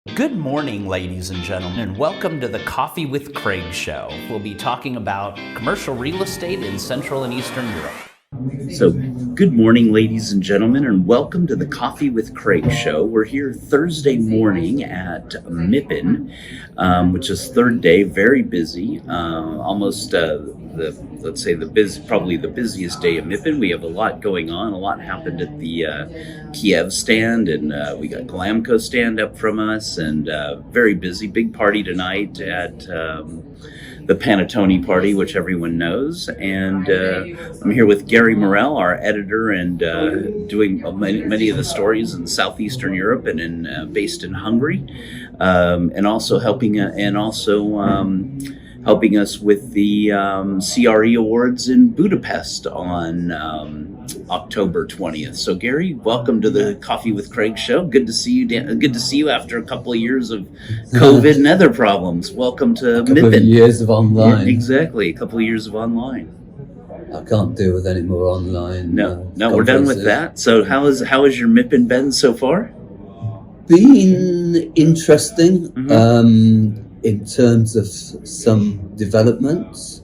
Good morning, ladies and gentlemen, and welcome to the Coffee with Craig show. We'll be talking about commercial real estate in Central and Eastern Europe. So, good morning, ladies and gentlemen, and welcome to the Coffee with Craig show. We're here Thursday morning at MIPIM, which is third day, very busy, almost probably the busiest day of MIPIM. We have a lot going on. A lot happened at the Kiev stand, and we got Glamco stand up from us, and very busy. Big party tonight at the Panettone party, which everyone knows. And I'm here with Gary Morrell, our editor, and doing many of the stories in Southeastern Europe and based in Hungary, and also helping us with the CRE Awards in Budapest on October 20th. So, Gary, welcome to the Coffee with Craig show. Good to see you. Good to see you after a couple of years of COVID and other problems. Welcome to MIPIM. A couple of years of online. Yeah, exactly, a couple of years of online. I can't deal with any more online. No, we're done with that. So, how has your MIPIM been so far? Been interesting. Mm-hmm. In terms of some developments,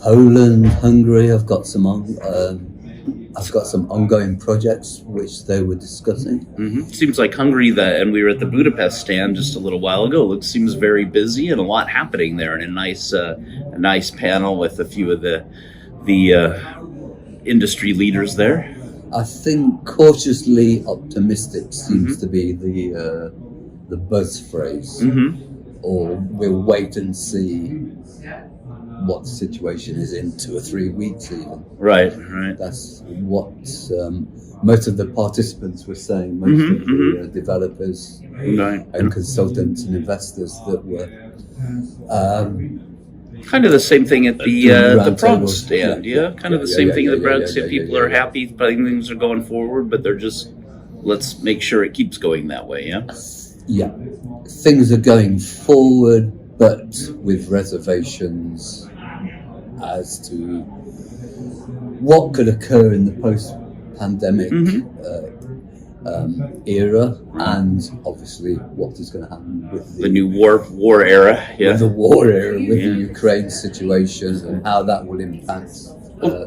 Poland, Hungary, I've got some ongoing projects which they were discussing. Mm-hmm. Seems like Hungary, and we were at the Budapest stand just a little while ago. It seems very busy and a lot happening there, and a nice panel with a few of the industry leaders there. I think cautiously optimistic seems to be the buzz phrase, or we'll wait and see what the situation is in 2 or 3 weeks even. Right. That's what most of the participants were saying, most of the developers and consultants and investors that were kind of the same thing at the Prague stand, kind of the same thing at the Prague stand. People are happy, things are going forward, but they're just, let's make sure it keeps going that way, Yeah, things are going forward, but with reservations as to what could occur in the post-pandemic era, and obviously what is going to happen with the new war era. Yeah, with the war era, with the Ukraine situation, and how that will impact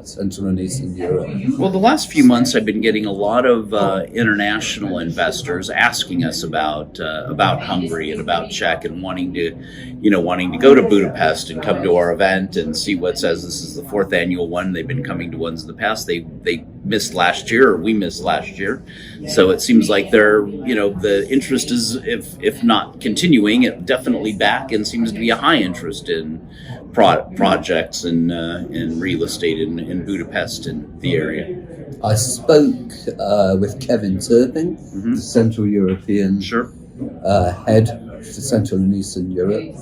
Central and Eastern Europe. Well, the last few months I've been getting a lot of international investors asking us about Hungary and about Czech, and wanting to go to Budapest and come to our event and see what says. This is the 4th annual one. They've been coming to ones in the past. They missed last year, or we missed last year. So it seems like the interest is, if not continuing, it definitely back, and seems to be a high interest in projects and real estate in Budapest and the area. I spoke with Kevin Turpin, the Central European head for Central and Eastern Europe,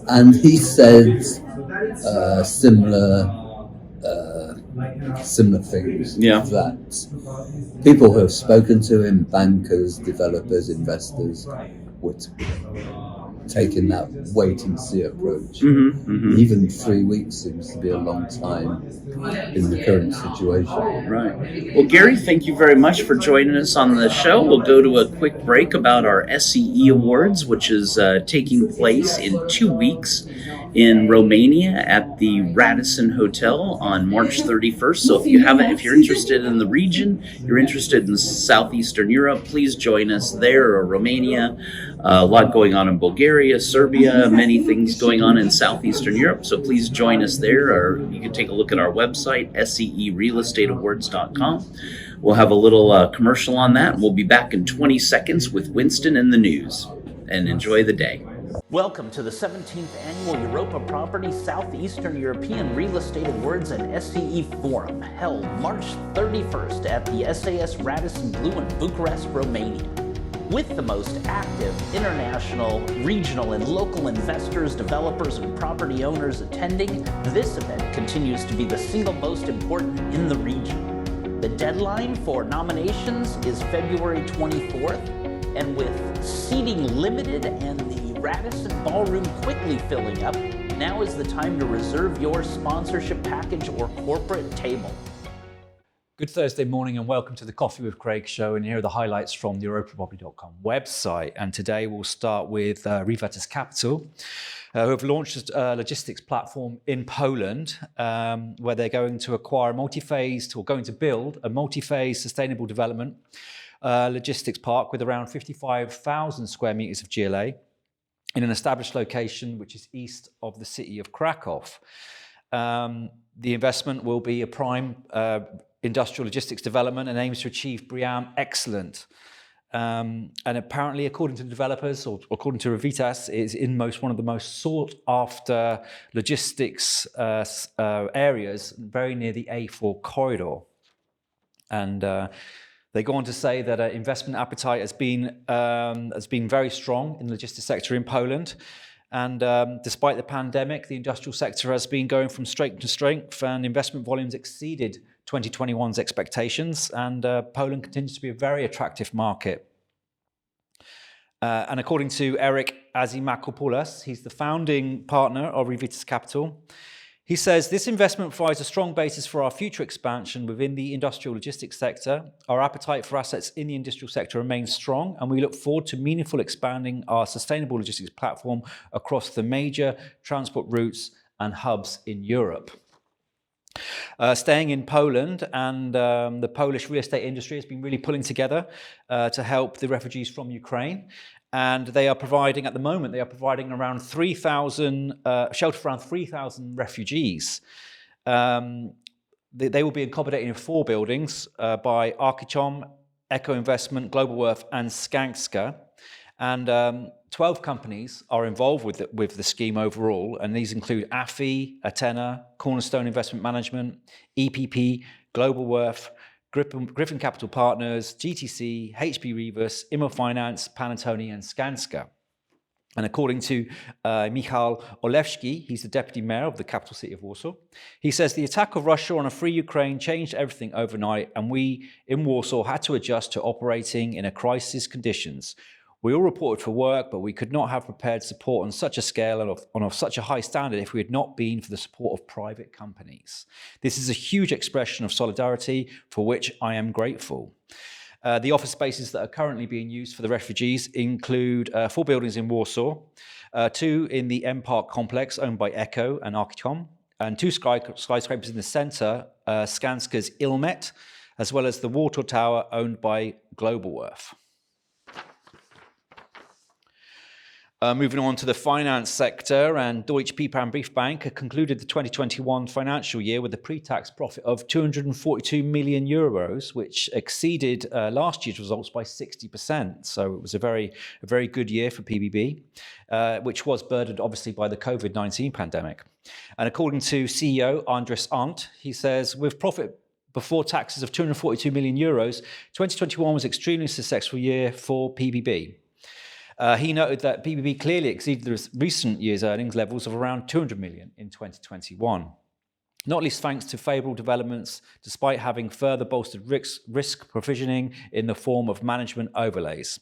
and he said similar things. That people who have spoken to him, bankers, developers, investors, were taking that wait and see approach. Even 3 weeks seems to be a long time in the current situation. Right. Well, Gary, thank you very much for joining us on the show. We'll go to a quick break about our CEE Awards, which is taking place in 2 weeks in Romania at the Radisson Hotel on March 31st. So if you're interested in the region, you're interested in Southeastern Europe, please join us there, or Romania. A lot going on in Bulgaria, Serbia, many things going on in Southeastern Europe. So please join us there, or you can take a look at our website, SEErealestateawards.com. We'll have a little commercial on that, and we'll be back in 20 seconds with Winston and the news. And enjoy the day. Welcome to the 17th Annual Europa Property Southeastern European Real Estate Awards and SCE Forum, held March 31st at the SAS Radisson Blu in Bucharest, Romania. With the most active international, regional, and local investors, developers, and property owners attending, this event continues to be the single most important in the region. The deadline for nominations is February 24th, and with seating limited and the Radisson Ballroom quickly filling up, now is the time to reserve your sponsorship package or corporate table. Good Thursday morning and welcome to the Coffee with Craig show, and here are the highlights from the EuropaProperty.com website. And today we'll start with Revetas Capital, who have launched a logistics platform in Poland, where they're going to acquire going to build a multi-phase sustainable development logistics park with around 55,000 square meters of GLA in an established location which is east of the city of Kraków. The investment will be a prime industrial logistics development and aims to achieve BREEAM excellent. And apparently, according to the developers, or according to Revetas, it is one of the most sought after logistics areas, very near the A4 corridor. And they go on to say that investment appetite has been very strong in the logistics sector in Poland. And despite the pandemic, the industrial sector has been going from strength to strength, and investment volumes exceeded 2021's expectations, and Poland continues to be a very attractive market. And according to Eric Azimakopoulos, he's the founding partner of Revetas Capital, he says, this investment provides a strong basis for our future expansion within the industrial logistics sector. Our appetite for assets in the industrial sector remains strong, and we look forward to meaningful expanding our sustainable logistics platform across the major transport routes and hubs in Europe. Staying in Poland, and the Polish real estate industry has been really pulling together to help the refugees from Ukraine. And they are providing, at the moment, around 3,000, shelter for around 3,000 refugees. They will be accommodated in 4 buildings by Archicom, Echo Investment, Global Worth and Skanska. And 12 companies are involved with the scheme overall, and these include AFI, Atena, Cornerstone Investment Management, EPP, Global Worth, Griffin Capital Partners, GTC, HB Revetas, Immo Finance, Panattoni and Skanska. And according to Michał Olewski, he's the deputy mayor of the capital city of Warsaw, he says the attack of Russia on a free Ukraine changed everything overnight, and we in Warsaw had to adjust to operating in a crisis conditions. We all reported for work, but we could not have prepared support on such a scale and on such a high standard if we had not been for the support of private companies. This is a huge expression of solidarity for which I am grateful. The office spaces that are currently being used for the refugees include 4 buildings in Warsaw, 2 in the M Park complex owned by Echo and Archicom, and 2 skyscrapers in the centre, Skanska's Ilmet, as well as the Warsaw Tower owned by Global Worth. Moving on to the finance sector, and Deutsche Piper & Briefbank concluded the 2021 financial year with a pre-tax profit of 242 million euros, which exceeded last year's results by 60%. So it was a very good year for PBB, which was burdened obviously by the COVID-19 pandemic. And according to CEO Andres Arndt, he says, with profit before taxes of 242 million euros, 2021 was an extremely successful year for PBB. He noted that PBB clearly exceeded the recent year's earnings levels of around 200 million in 2021, not least thanks to favourable developments, despite having further bolstered risk provisioning in the form of management overlays.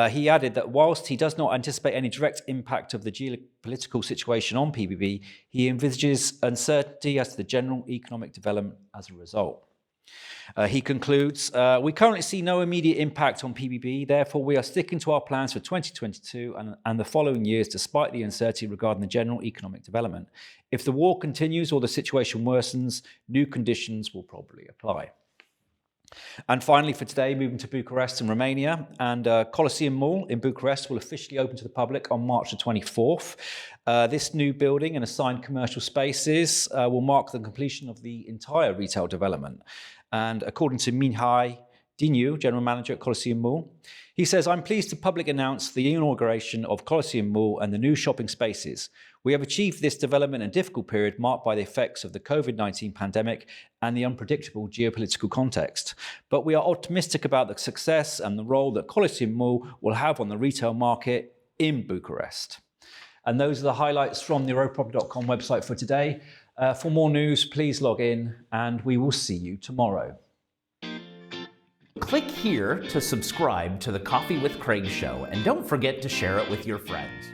He added that whilst he does not anticipate any direct impact of the geopolitical situation on PBB, he envisages uncertainty as to the general economic development as a result. He concludes, we currently see no immediate impact on PBB, therefore we are sticking to our plans for 2022 and the following years despite the uncertainty regarding the general economic development. If the war continues or the situation worsens, new conditions will probably apply. And finally for today, moving to Bucharest and Romania, and Colosseum Mall in Bucharest will officially open to the public on March the 24th. This new building and assigned commercial spaces will mark the completion of the entire retail development. And according to Mihai Dinu, General Manager at Colosseum Mall, he says, I'm pleased to publicly announce the inauguration of Colosseum Mall and the new shopping spaces. We have achieved this development in a difficult period marked by the effects of the COVID-19 pandemic and the unpredictable geopolitical context. But we are optimistic about the success and the role that Colosseum Mall will have on the retail market in Bucharest. And those are the highlights from the EuropaProperty.com website for today. For more news, please log in and we will see you tomorrow. Click here to subscribe to the Coffee with Craig show, and don't forget to share it with your friends.